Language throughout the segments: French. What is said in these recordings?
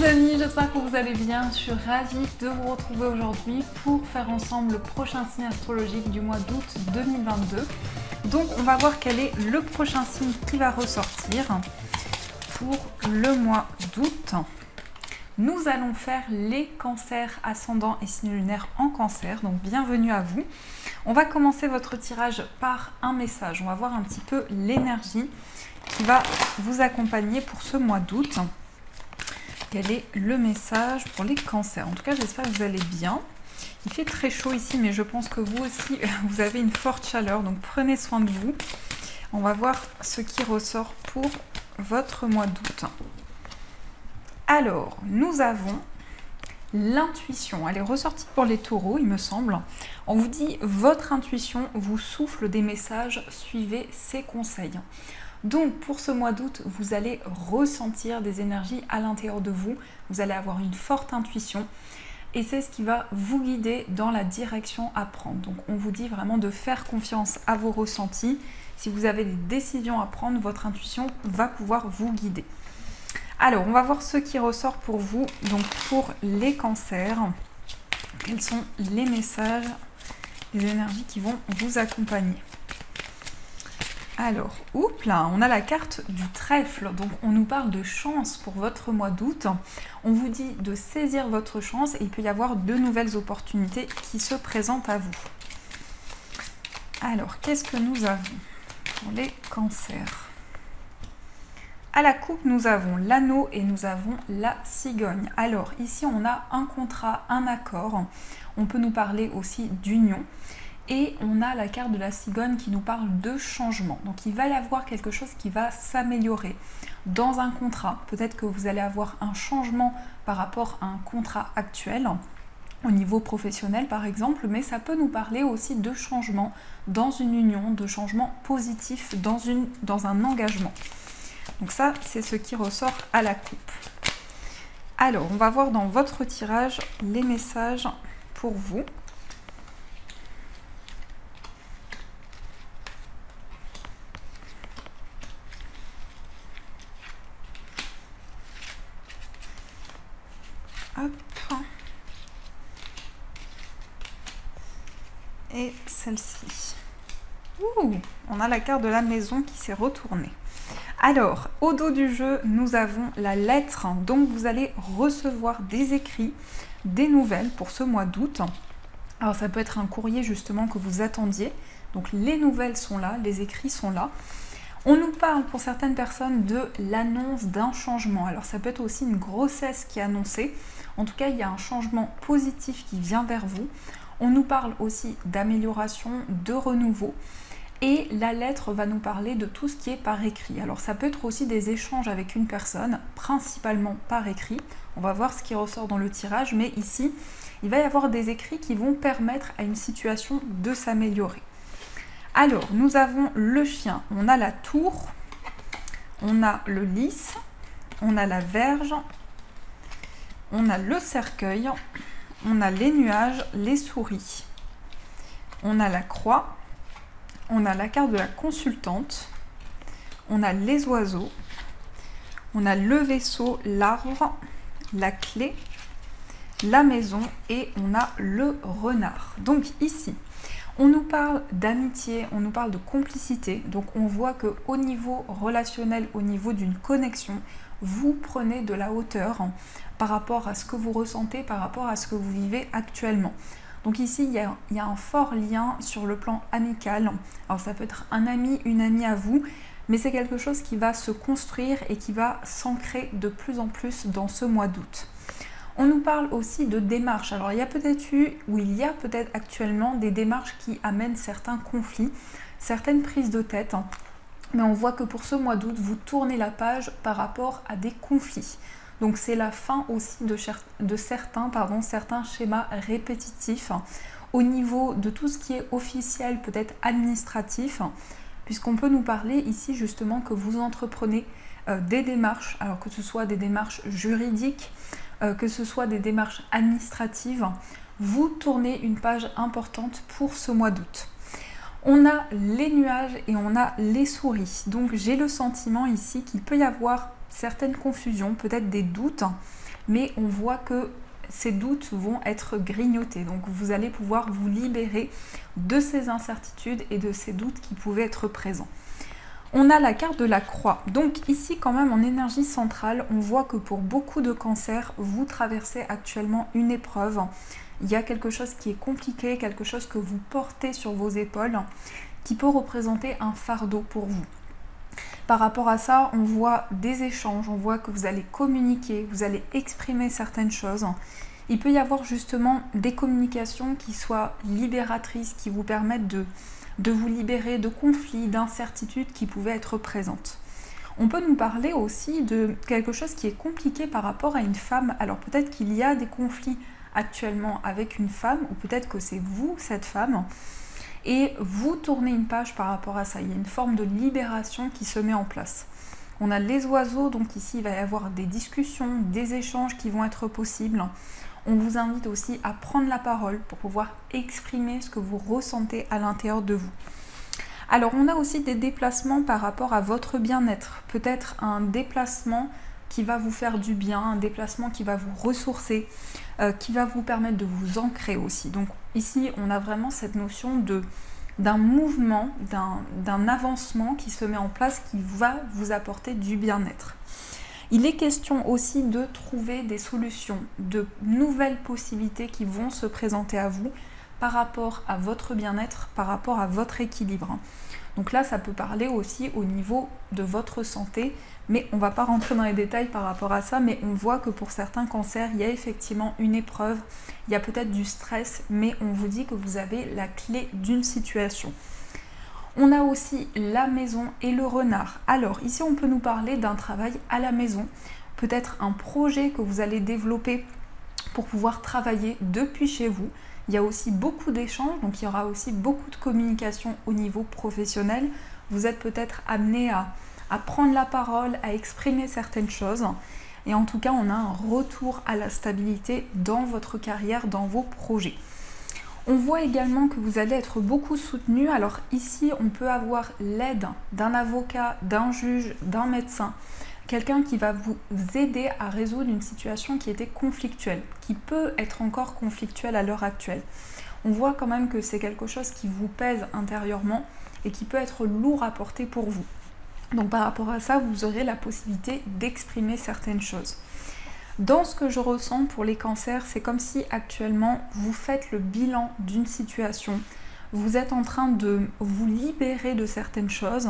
les amis, j'espère que vous allez bien. Je suis ravie de vous retrouver aujourd'hui pour faire ensemble le prochain signe astrologique du mois d'août 2022. Donc on va voir quel est le prochain signe qui va ressortir pour le mois d'août. Nous allons faire les cancers ascendants et signes lunaires en cancer, donc bienvenue à vous. On va commencer votre tirage par un message. On va voir un petit peu l'énergie qui va vous accompagner pour ce mois d'août. Quel est le message pour les cancers? En tout cas, j'espère que vous allez bien. Il fait très chaud ici, mais je pense que vous aussi, vous avez une forte chaleur. Donc, prenez soin de vous. On va voir ce qui ressort pour votre mois d'août. Alors, nous avons l'intuition. Elle est ressortie pour les taureaux, il me semble. On vous dit, votre intuition vous souffle des messages, suivez ses conseils. Donc pour ce mois d'août, vous allez ressentir des énergies à l'intérieur de vous, vous allez avoir une forte intuition et c'est ce qui va vous guider dans la direction à prendre. Donc on vous dit vraiment de faire confiance à vos ressentis. Si vous avez des décisions à prendre, votre intuition va pouvoir vous guider. Alors on va voir ce qui ressort pour vous, donc pour les cancers. Quels sont les messages, les énergies qui vont vous accompagner? Alors, oups là, on a la carte du trèfle, donc on nous parle de chance pour votre mois d'août. On vous dit de saisir votre chance et il peut y avoir de nouvelles opportunités qui se présentent à vous. Alors, qu'est-ce que nous avons pour les cancers? À la coupe, nous avons l'anneau et nous avons la cigogne. Alors, ici, on a un contrat, un accord. On peut nous parler aussi d'union. Et on a la carte de la cigogne qui nous parle de changement. Donc il va y avoir quelque chose qui va s'améliorer dans un contrat. Peut-être que vous allez avoir un changement par rapport à un contrat actuel, au niveau professionnel par exemple, mais ça peut nous parler aussi de changement dans une union, de changement positif dans un engagement. Donc ça, c'est ce qui ressort à la coupe. Alors, on va voir dans votre tirage les messages pour vous. Hop. Et celle-ci. On a la carte de la maison qui s'est retournée. Alors, au dos du jeu, nous avons la lettre. Donc, vous allez recevoir des écrits, des nouvelles pour ce mois d'août. Alors, ça peut être un courrier justement que vous attendiez. Donc, les nouvelles sont là, les écrits sont là. On nous parle pour certaines personnes de l'annonce d'un changement. Alors ça peut être aussi une grossesse qui est annoncée. En tout cas, il y a un changement positif qui vient vers vous. On nous parle aussi d'amélioration, de renouveau. Et la lettre va nous parler de tout ce qui est par écrit. Alors ça peut être aussi des échanges avec une personne, principalement par écrit. On va voir ce qui ressort dans le tirage. Mais ici, il va y avoir des écrits qui vont permettre à une situation de s'améliorer. Alors, nous avons le chien, on a la tour, on a le lys, on a la verge, on a le cercueil, on a les nuages, les souris, on a la croix, on a la carte de la consultante, on a les oiseaux, on a le vaisseau, l'arbre, la clé, la maison et on a le renard. Donc ici, on nous parle d'amitié, on nous parle de complicité, donc on voit qu'au niveau relationnel, au niveau d'une connexion, vous prenez de la hauteur par rapport à ce que vous ressentez, par rapport à ce que vous vivez actuellement. Donc ici, il y a un fort lien sur le plan amical. Alors ça peut être un ami, une amie à vous, mais c'est quelque chose qui va se construire et qui va s'ancrer de plus en plus dans ce mois d'août. On nous parle aussi de démarches. Alors il y a peut-être actuellement des démarches qui amènent certains conflits, certaines prises de tête. Mais on voit que pour ce mois d'août, vous tournez la page par rapport à des conflits. Donc c'est la fin aussi de certains schémas répétitifs au niveau de tout ce qui est officiel, peut-être administratif, puisqu'on peut nous parler ici justement que vous entreprenez des démarches, alors que ce soit des démarches juridiques, que ce soit des démarches administratives, vous tournez une page importante pour ce mois d'août. On a les nuages et on a les souris. Donc j'ai le sentiment ici qu'il peut y avoir certaines confusions, peut-être des doutes, mais on voit que ces doutes vont être grignotés. Donc vous allez pouvoir vous libérer de ces incertitudes et de ces doutes qui pouvaient être présents. On a la carte de la croix. Donc ici quand même en énergie centrale, on voit que pour beaucoup de cancers, vous traversez actuellement une épreuve. Il y a quelque chose qui est compliqué, quelque chose que vous portez sur vos épaules, qui peut représenter un fardeau pour vous. Par rapport à ça, on voit des échanges, on voit que vous allez communiquer, vous allez exprimer certaines choses. Il peut y avoir justement des communications qui soient libératrices, qui vous permettent de vous libérer de conflits, d'incertitudes qui pouvaient être présentes. On peut nous parler aussi de quelque chose qui est compliqué par rapport à une femme. Alors peut-être qu'il y a des conflits actuellement avec une femme, ou peut-être que c'est vous, cette femme, et vous tournez une page par rapport à ça. Il y a une forme de libération qui se met en place. On a les oiseaux, donc ici il va y avoir des discussions, des échanges qui vont être possibles. On vous invite aussi à prendre la parole pour pouvoir exprimer ce que vous ressentez à l'intérieur de vous. Alors on a aussi des déplacements par rapport à votre bien-être. Peut-être un déplacement qui va vous faire du bien, un déplacement qui va vous ressourcer, qui va vous permettre de vous ancrer aussi. Donc ici on a vraiment cette notion d'un mouvement, d'un avancement qui se met en place, qui va vous apporter du bien-être. Il est question aussi de trouver des solutions, de nouvelles possibilités qui vont se présenter à vous par rapport à votre bien-être, par rapport à votre équilibre. Donc là, ça peut parler aussi au niveau de votre santé, mais on ne va pas rentrer dans les détails par rapport à ça, mais on voit que pour certains cancers, il y a effectivement une épreuve, il y a peut-être du stress, mais on vous dit que vous avez la clé d'une situation. On a aussi la maison et le renard. Alors ici on peut nous parler d'un travail à la maison, peut-être un projet que vous allez développer pour pouvoir travailler depuis chez vous. Il y a aussi beaucoup d'échanges, donc il y aura aussi beaucoup de communication au niveau professionnel. Vous êtes peut-être amené à prendre la parole, à exprimer certaines choses. Et en tout cas, on a un retour à la stabilité dans votre carrière, dans vos projets. On voit également que vous allez être beaucoup soutenu. Alors ici, on peut avoir l'aide d'un avocat, d'un juge, d'un médecin, quelqu'un qui va vous aider à résoudre une situation qui était conflictuelle, qui peut être encore conflictuelle à l'heure actuelle. On voit quand même que c'est quelque chose qui vous pèse intérieurement et qui peut être lourd à porter pour vous. Donc par rapport à ça, vous aurez la possibilité d'exprimer certaines choses. Dans ce que je ressens pour les cancers, c'est comme si actuellement vous faites le bilan d'une situation, vous êtes en train de vous libérer de certaines choses,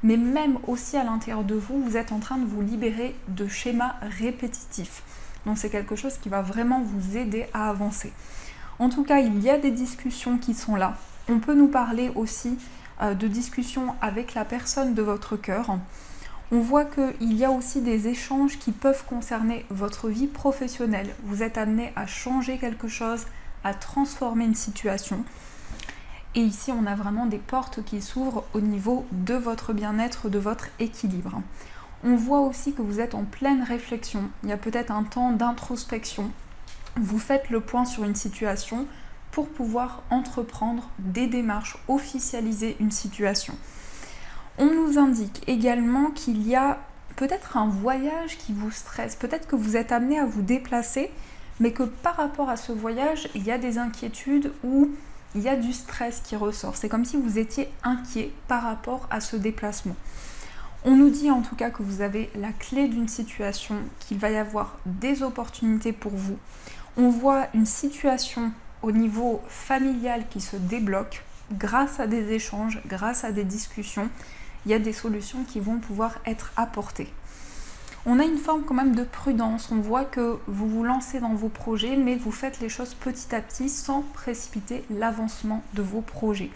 mais même aussi à l'intérieur de vous, vous êtes en train de vous libérer de schémas répétitifs. Donc c'est quelque chose qui va vraiment vous aider à avancer. En tout cas, il y a des discussions qui sont là. On peut nous parler aussi de discussions avec la personne de votre cœur. On voit qu'il y a aussi des échanges qui peuvent concerner votre vie professionnelle. Vous êtes amené à changer quelque chose, à transformer une situation. Et ici, on a vraiment des portes qui s'ouvrent au niveau de votre bien-être, de votre équilibre. On voit aussi que vous êtes en pleine réflexion. Il y a peut-être un temps d'introspection. Vous faites le point sur une situation pour pouvoir entreprendre des démarches, officialiser une situation. On nous indique également qu'il y a peut-être un voyage qui vous stresse, peut-être que vous êtes amené à vous déplacer, mais que par rapport à ce voyage, il y a des inquiétudes ou il y a du stress qui ressort. C'est comme si vous étiez inquiet par rapport à ce déplacement. On nous dit en tout cas que vous avez la clé d'une situation, qu'il va y avoir des opportunités pour vous. On voit une situation au niveau familial qui se débloque grâce à des échanges, grâce à des discussions. Il y a des solutions qui vont pouvoir être apportées. On a une forme quand même de prudence. On voit que vous vous lancez dans vos projets, mais vous faites les choses petit à petit sans précipiter l'avancement de vos projets.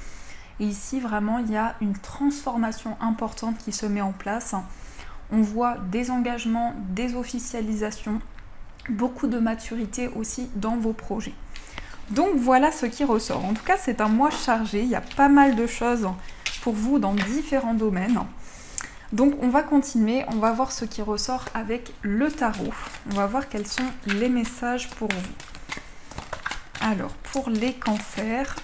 Et ici, vraiment, il y a une transformation importante qui se met en place. On voit des engagements, des officialisations, beaucoup de maturité aussi dans vos projets. Donc voilà ce qui ressort. En tout cas, c'est un mois chargé. Il y a pas mal de choses pour vous dans différents domaines. Donc on va continuer, on va voir ce qui ressort avec le tarot. On va voir quels sont les messages pour vous. Alors pour les cancers,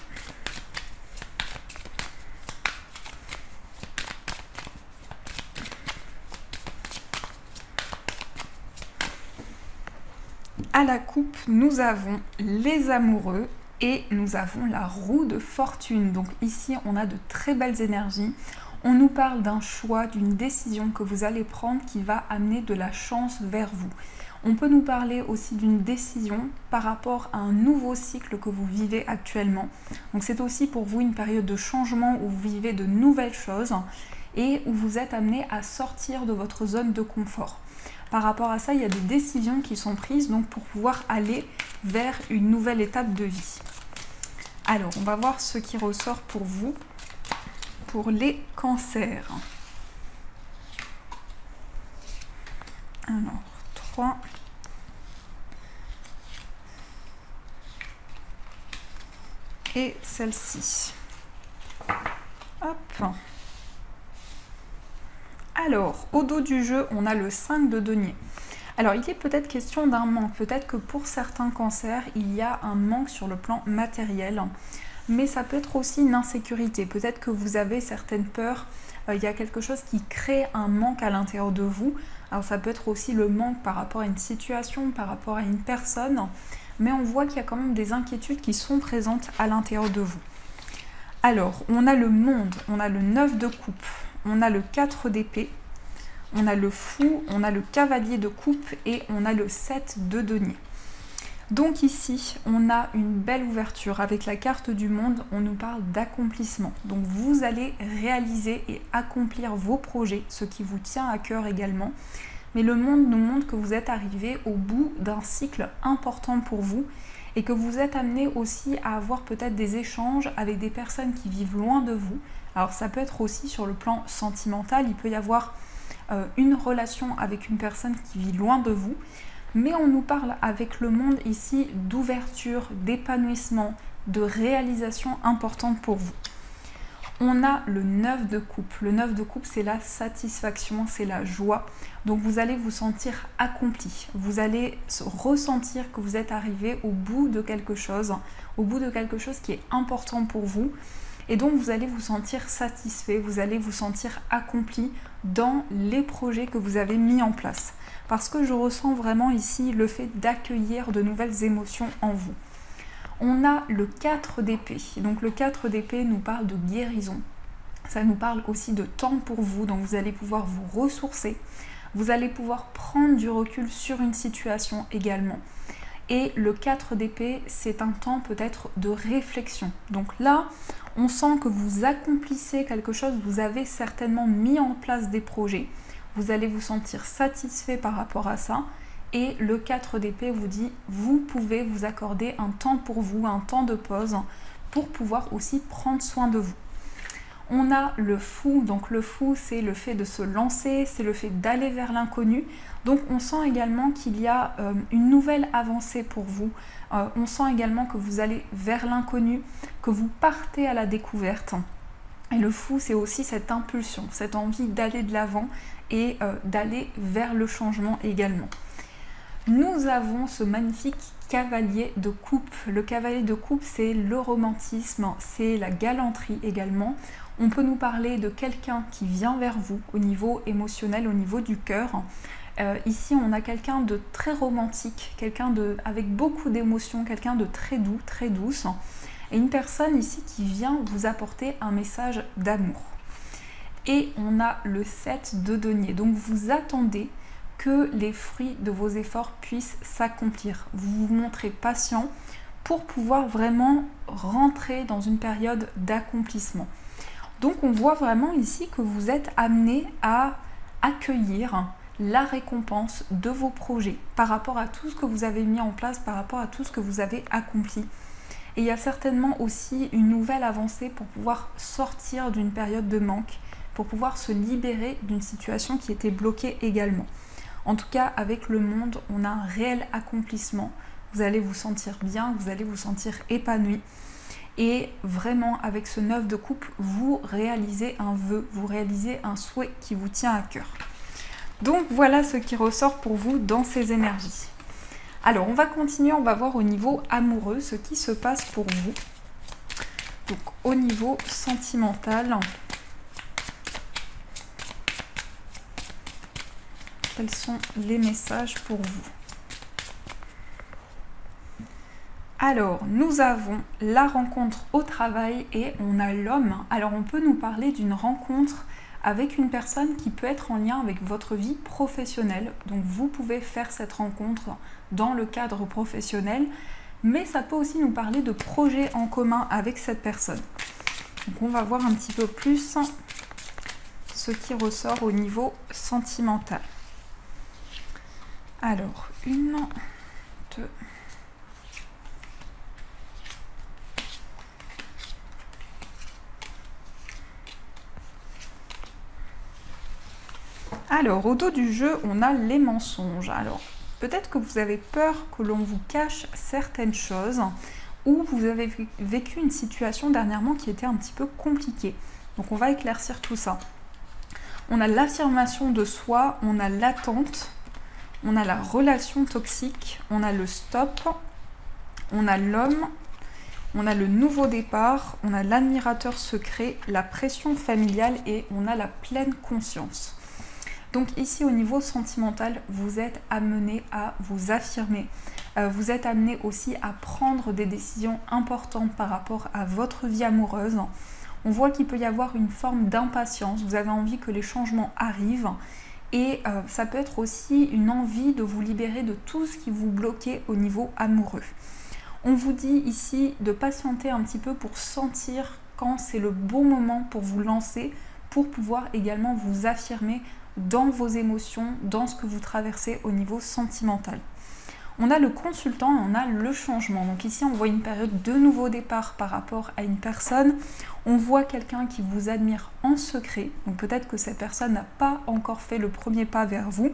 à la coupe, nous avons les amoureux et nous avons la roue de fortune. Donc ici, on a de très belles énergies. On nous parle d'un choix, d'une décision que vous allez prendre qui va amener de la chance vers vous. On peut nous parler aussi d'une décision par rapport à un nouveau cycle que vous vivez actuellement. Donc c'est aussi pour vous une période de changement où vous vivez de nouvelles choses et où vous êtes amené à sortir de votre zone de confort. Par rapport à ça, il y a des décisions qui sont prises donc pour pouvoir aller vers une nouvelle étape de vie. Alors, on va voir ce qui ressort pour vous, pour les cancers. Alors, 3. Et celle-ci. Hop. Alors, au dos du jeu, on a le 5 de denier. Alors, il est peut-être question d'un manque. Peut-être que pour certains cancers, il y a un manque sur le plan matériel. Mais ça peut être aussi une insécurité. Peut-être que vous avez certaines peurs. Il y a quelque chose qui crée un manque à l'intérieur de vous. Alors, ça peut être aussi le manque par rapport à une situation, par rapport à une personne. Mais on voit qu'il y a quand même des inquiétudes qui sont présentes à l'intérieur de vous. Alors, on a le monde, on a le 9 de coupe, on a le 4 d'épée, on a le fou, on a le cavalier de coupe et on a le 7 de denier. Donc ici, on a une belle ouverture. Avec la carte du monde, on nous parle d'accomplissement. Donc vous allez réaliser et accomplir vos projets, ce qui vous tient à cœur également. Mais le monde nous montre que vous êtes arrivé au bout d'un cycle important pour vous et que vous êtes amené aussi à avoir peut-être des échanges avec des personnes qui vivent loin de vous. Alors ça peut être aussi sur le plan sentimental, il peut y avoir une relation avec une personne qui vit loin de vous, mais on nous parle avec le monde ici d'ouverture, d'épanouissement, de réalisation importante pour vous. On a le 9 de coupe. Le 9 de coupe, c'est la satisfaction, c'est la joie. Donc vous allez vous sentir accompli. Vous allez ressentir que vous êtes arrivé au bout de quelque chose qui est important pour vous. Et donc vous allez vous sentir satisfait, vous allez vous sentir accompli dans les projets que vous avez mis en place. Parce que je ressens vraiment ici le fait d'accueillir de nouvelles émotions en vous. On a le 4 d'épée. Donc le 4 d'épée nous parle de guérison. Ça nous parle aussi de temps pour vous. Donc vous allez pouvoir vous ressourcer. Vous allez pouvoir prendre du recul sur une situation également. Et le 4 d'épée, c'est un temps peut-être de réflexion. Donc là, on sent que vous accomplissez quelque chose. Vous avez certainement mis en place des projets. Vous allez vous sentir satisfait par rapport à ça. Et le 4 d'épée vous dit, vous pouvez vous accorder un temps pour vous, un temps de pause, pour pouvoir aussi prendre soin de vous. On a le fou, donc le fou, c'est le fait de se lancer, c'est le fait d'aller vers l'inconnu. Donc on sent également qu'il y a une nouvelle avancée pour vous. On sent également que vous allez vers l'inconnu, que vous partez à la découverte. Et le fou, c'est aussi cette impulsion, cette envie d'aller de l'avant et d'aller vers le changement également. Nous avons ce magnifique cavalier de coupe. Le cavalier de coupe, c'est le romantisme, c'est la galanterie également. On peut nous parler de quelqu'un qui vient vers vous au niveau émotionnel, au niveau du cœur. Ici, on a quelqu'un de très romantique, quelqu'un avec beaucoup d'émotions, quelqu'un de très doux, très douce. Et une personne ici qui vient vous apporter un message d'amour. Et on a le 7 de denier. Donc vous attendez que les fruits de vos efforts puissent s'accomplir. Vous vous montrez patient pour pouvoir vraiment rentrer dans une période d'accomplissement. Donc on voit vraiment ici que vous êtes amené à accueillir la récompense de vos projets par rapport à tout ce que vous avez mis en place, par rapport à tout ce que vous avez accompli. Et il y a certainement aussi une nouvelle avancée pour pouvoir sortir d'une période de manque, pour pouvoir se libérer d'une situation qui était bloquée également. En tout cas, avec le monde, on a un réel accomplissement. Vous allez vous sentir bien, vous allez vous sentir épanoui. Et vraiment, avec ce 9 de coupe, vous réalisez un vœu, vous réalisez un souhait qui vous tient à cœur. Donc voilà ce qui ressort pour vous dans ces énergies. Alors, on va continuer, on va voir au niveau amoureux ce qui se passe pour vous. Donc, au niveau sentimental, quels sont les messages pour vous? Alors, nous avons la rencontre au travail et on a l'homme. Alors, on peut nous parler d'une rencontre avec une personne qui peut être en lien avec votre vie professionnelle. Donc, vous pouvez faire cette rencontre dans le cadre professionnel, mais ça peut aussi nous parler de projets en commun avec cette personne. Donc, on va voir un petit peu plus ce qui ressort au niveau sentimental. Alors, 1, 2... Alors, au dos du jeu, on a les mensonges. Alors, peut-être que vous avez peur que l'on vous cache certaines choses ou vous avez vécu une situation dernièrement qui était un petit peu compliquée. Donc, on va éclaircir tout ça. On a l'affirmation de soi, on a l'attente, on a la relation toxique, on a le stop, on a l'homme, on a le nouveau départ, on a l'admirateur secret, la pression familiale et on a la pleine conscience. Donc ici, au niveau sentimental, vous êtes amené à vous affirmer. Vous êtes amené aussi à prendre des décisions importantes par rapport à votre vie amoureuse. On voit qu'il peut y avoir une forme d'impatience. Vous avez envie que les changements arrivent. Et ça peut être aussi une envie de vous libérer de tout ce qui vous bloquait au niveau amoureux. On vous dit ici de patienter un petit peu pour sentir quand c'est le bon moment pour vous lancer, pour pouvoir également vous affirmer dans vos émotions, dans ce que vous traversez au niveau sentimental. On a le consultant, on a le changement. Donc ici, on voit une période de nouveau départ par rapport à une personne. On voit quelqu'un qui vous admire en secret. Donc peut-être que cette personne n'a pas encore fait le premier pas vers vous.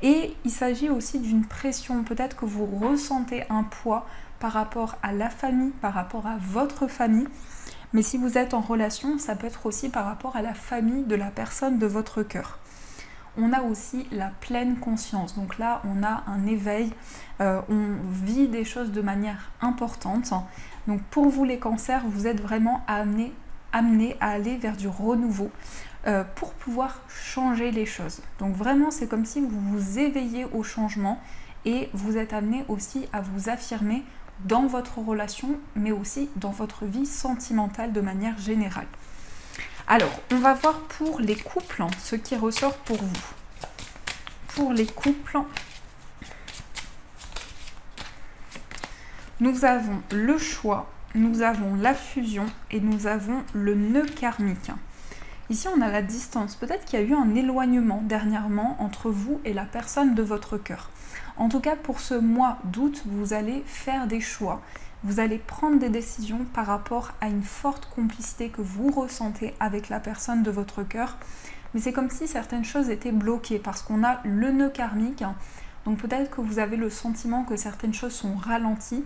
Et il s'agit aussi d'une pression. Peut-être que vous ressentez un poids par rapport à la famille, par rapport à votre famille. Mais si vous êtes en relation, ça peut être aussi par rapport à la famille de la personne de votre cœur. On a aussi la pleine conscience. Donc là, on a un éveil, on vit des choses de manière importante. Donc pour vous les cancers, vous êtes vraiment amenés à aller vers du renouveau pour pouvoir changer les choses. Donc vraiment, c'est comme si vous vous éveillez au changement et vous êtes amenés aussi à vous affirmer dans votre relation, mais aussi dans votre vie sentimentale de manière générale. Alors, on va voir pour les couples ce qui ressort pour vous. Pour les couples, nous avons le choix, nous avons la fusion et nous avons le nœud karmique. Ici, on a la distance. Peut-être qu'il y a eu un éloignement dernièrement entre vous et la personne de votre cœur. En tout cas, pour ce mois d'août, vous allez faire des choix. Vous allez prendre des décisions par rapport à une forte complicité que vous ressentez avec la personne de votre cœur. Mais c'est comme si certaines choses étaient bloquées parce qu'on a le nœud karmique. Donc peut-être que vous avez le sentiment que certaines choses sont ralenties,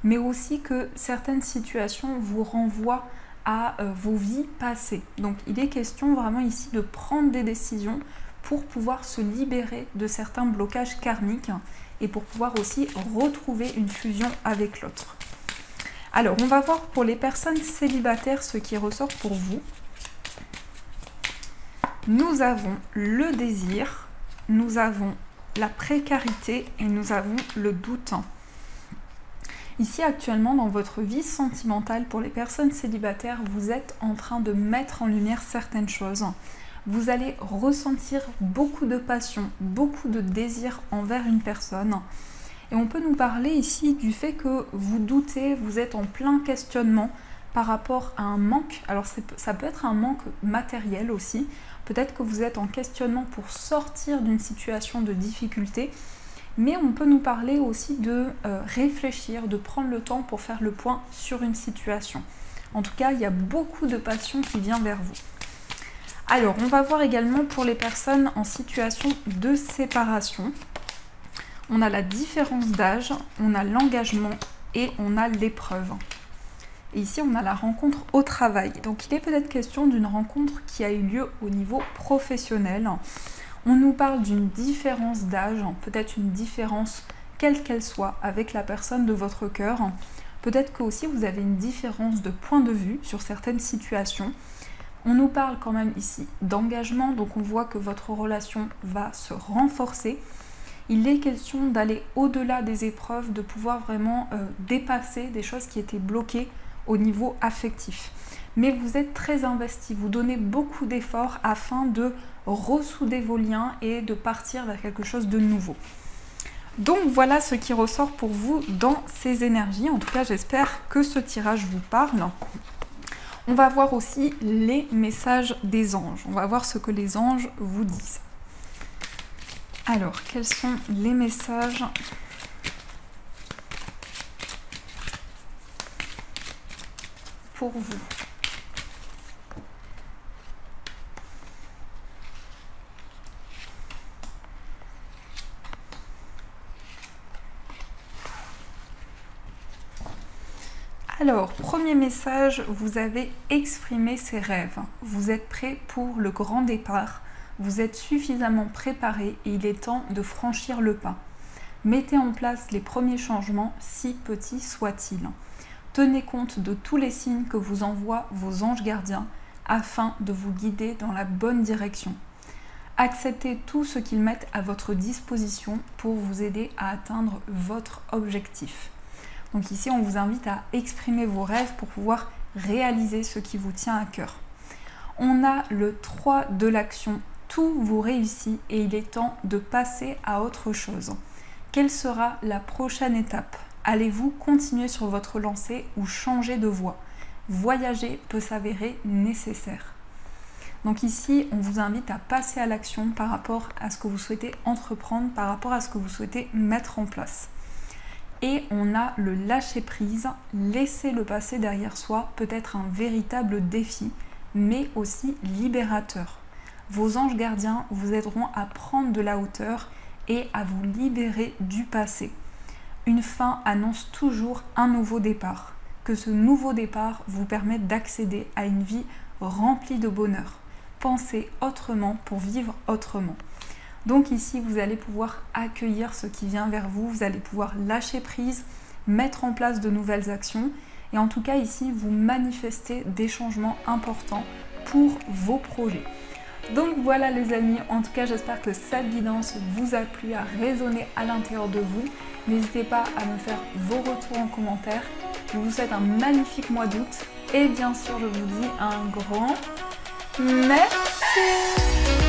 mais aussi que certaines situations vous renvoient à vos vies passées. Donc il est question vraiment ici de prendre des décisions pour pouvoir se libérer de certains blocages karmiques et pour pouvoir aussi retrouver une fusion avec l'autre. Alors, on va voir pour les personnes célibataires ce qui ressort pour vous. Nous avons le désir, nous avons la précarité et nous avons le doute. Ici, actuellement, dans votre vie sentimentale, pour les personnes célibataires, vous êtes en train de mettre en lumière certaines choses. Vous allez ressentir beaucoup de passion, beaucoup de désir envers une personne. Et on peut nous parler ici du fait que vous doutez, vous êtes en plein questionnement par rapport à un manque. Alors ça peut être un manque matériel aussi. Peut-être que vous êtes en questionnement pour sortir d'une situation de difficulté. Mais on peut nous parler aussi de réfléchir, de prendre le temps pour faire le point sur une situation. En tout cas, il y a beaucoup de passion qui vient vers vous. Alors, on va voir également pour les personnes en situation de séparation. On a la différence d'âge, on a l'engagement et on a l'épreuve. Et ici, on a la rencontre au travail. Donc, il est peut-être question d'une rencontre qui a eu lieu au niveau professionnel. On nous parle d'une différence d'âge, peut-être une différence quelle qu'elle soit avec la personne de votre cœur. Peut-être que aussi vous avez une différence de point de vue sur certaines situations. On nous parle quand même ici d'engagement, donc on voit que votre relation va se renforcer. Il est question d'aller au-delà des épreuves, de pouvoir vraiment dépasser des choses qui étaient bloquées au niveau affectif. Mais vous êtes très investi, vous donnez beaucoup d'efforts afin de ressouder vos liens et de partir vers quelque chose de nouveau. Donc voilà ce qui ressort pour vous dans ces énergies. En tout cas, j'espère que ce tirage vous parle. On va voir aussi les messages des anges. On va voir ce que les anges vous disent. Alors, quels sont les messages pour vous ? Alors, premier message, vous avez exprimé ses rêves. Vous êtes prêt pour le grand départ. Vous êtes suffisamment préparé et il est temps de franchir le pas. Mettez en place les premiers changements, si petits soient-ils. Tenez compte de tous les signes que vous envoient vos anges gardiens afin de vous guider dans la bonne direction. Acceptez tout ce qu'ils mettent à votre disposition pour vous aider à atteindre votre objectif. Donc ici, on vous invite à exprimer vos rêves pour pouvoir réaliser ce qui vous tient à cœur. On a le 3 de l'action. Tout vous réussit et il est temps de passer à autre chose. Quelle sera la prochaine étape? Allez-vous continuer sur votre lancée ou changer de voie? Voyager peut s'avérer nécessaire. Donc ici, on vous invite à passer à l'action par rapport à ce que vous souhaitez entreprendre, par rapport à ce que vous souhaitez mettre en place. Et on a le lâcher prise, laisser le passé derrière soi peut être un véritable défi, mais aussi libérateur. Vos anges gardiens vous aideront à prendre de la hauteur et à vous libérer du passé. Une fin annonce toujours un nouveau départ. Que ce nouveau départ vous permette d'accéder à une vie remplie de bonheur. Pensez autrement pour vivre autrement. Donc ici, vous allez pouvoir accueillir ce qui vient vers vous, vous allez pouvoir lâcher prise, mettre en place de nouvelles actions et en tout cas ici, vous manifestez des changements importants pour vos projets. Donc voilà les amis, en tout cas j'espère que cette guidance vous a plu, a résonné à l'intérieur de vous. N'hésitez pas à me faire vos retours en commentaire. Je vous souhaite un magnifique mois d'août et bien sûr je vous dis un grand merci.